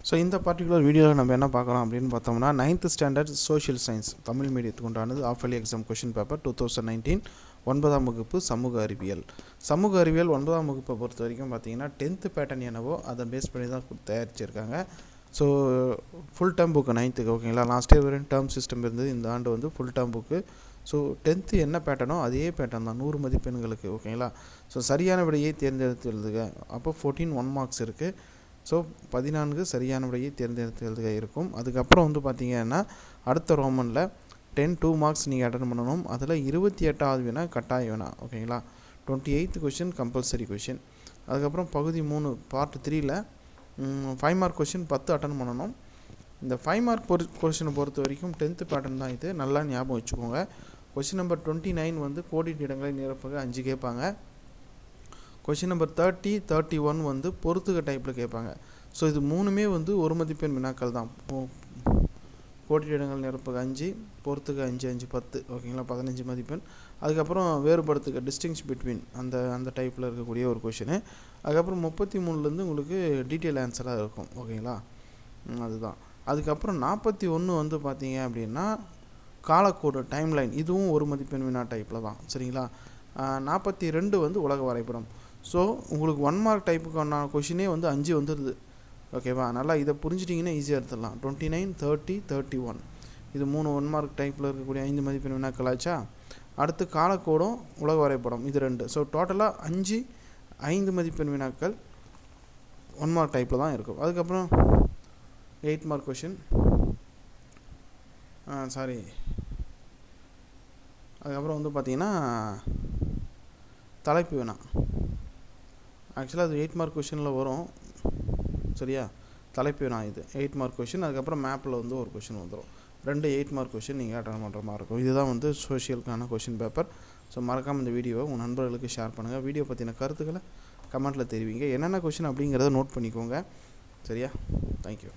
So இந்த particular வீடியோவில் நம்ம என்ன பார்க்கலாம் அப்படின்னு பார்த்தோம்னா 9th standard social science Tamil மீடியத்துக்கு உண்டானது ஆஃபர்லி எக்ஸாம் கொஷின் பேப்பர் 2019 ஒன்பதாம் வகுப்பு சமூக அறிவியல். சமூக அறிவியல் ஒன்பதாம் வகுப்பை பொறுத்த வரைக்கும் பார்த்தீங்கன்னா 10th பேட்டர்ன் என்னவோ அதை பேஸ் பண்ணி தான் தயாரிச்சிருக்காங்க. So full term book 9th ஓகேங்களா. லாஸ்ட் இயர் வரையும் டேர்ம் சிஸ்டம் இருந்தது, இந்த ஆண்டு வந்து full term book. So 10th என்ன பேட்டர்னோ அதே பேட்டர்ன் தான் 100 மதிப்பெண்களுக்கு ஓகேங்களா. ஸோ சரியான விடையை தேர்ந்தெடுத்து எழுதுக. அப்போ 14 1 மார்க்ஸ் இருக்குது. ஸோ 14 சரியான விடையை தேர்ந்தெடுத்து எழுதுக இருக்கும். அதுக்கப்புறம் வந்து பார்த்தீங்கன்னா அடுத்த ரோமனில் 10 2 மார்க்ஸ் நீங்கள் அட்டன் பண்ணணும். அதில் 28வது வினா கட்டாய வினா ஓகேங்களா. 28th question compulsory question. அதுக்கப்புறம் பகுதி 3 பார்ட் 3ல் 5 மார்க் கொஷின் 10 அட்டன் பண்ணணும். இந்த 5 மார்க் கொஷினை பொறுத்த வரைக்கும் 10th பேட்டர்ன் தான் இது, நல்லா ஞாபகம் வச்சுக்கோங்க. கொஷின் நம்பர் 29 வந்து கோடிட்ட இடங்களை நிரப்புக 5 கேட்பாங்க. கொஷின் நம்பர் 30 31 வந்து பொறுத்துக டைப்பில் கேட்பாங்க. ஸோ இது மூணுமே வந்து ஒரு மதிப்பெண் வினாக்கள் தான். கோடிட்ட இடங்கள் நிரப்புக 5, பொறுத்துக 5 5 10 ஓகேங்களா, 15 மதிப்பெண். அதுக்கப்புறம் வேறுபடுத்துக டிஸ்டிங்ஸ் பிட்வீன் அந்த டைப்பில் இருக்கக்கூடிய ஒரு கொஷினு. அதுக்கப்புறம் 33லேருந்து உங்களுக்கு டீட்டெயில் ஆன்சராக இருக்கும் ஓகேங்களா, அதுதான். அதுக்கப்புறம் 41 வந்து பார்த்தீங்க அப்படின்னா காலக்கோடு டைம்லைன், இதுவும் ஒரு மதிப்பெண் வினா டைப்பில் தான் சரிங்களா. 42 வந்து உலக வரைபடம். ஸோ உங்களுக்கு 1 மார்க் டைப்புக்கான கொஷினே வந்து 5 வந்துடுது ஓகேவா. நல்லா இதை புரிஞ்சிட்டிங்கன்னா ஈஸியாக எடுத்துடலாம். 29 30 31 இது 3 1 மார்க் டைப்பில் இருக்கக்கூடிய 5 மதிப்பெண் வினாக்கள் ஆச்சா. அடுத்து காலக்கோடும் உலக வரைபடம் இது 2. ஸோ டோட்டலாக 5 மதிப்பெண் வினாக்கள் 1 மார்க் டைப்பில் தான் இருக்கும். அதுக்கப்புறம் 8 மார்க் கொஷின் அதுக்கப்புறம் வந்து பார்த்திங்கன்னா தலைப்பு வினா. ஆக்சுவலாக அது 8 மார்க் கொஷினில் வரும் சரியா. தலைப்பு வினா இது 8 மார்க் கொஷின். அதுக்கப்புறம் மேப்பில் வந்து ஒரு கொஷின் வந்துடும். 2 8 மார்க் கொஷின் நீங்கள் அட்டன் பண்ணுற மாதிரி இருக்கும். இதுதான் வந்து சோஷியலுக்கான கொஷின் பேப்பர். ஸோ மறக்காமல் இந்த வீடியோவை உங்கள் நண்பர்களுக்கு ஷேர் பண்ணுங்கள். வீடியோ பற்றின கருத்துக்களை கமெண்ட்டில் தெரிவிங்க. என்னென்ன கொஷின் அப்படிங்கிறத நோட் பண்ணிக்கோங்க சரியா. தேங்க்யூ.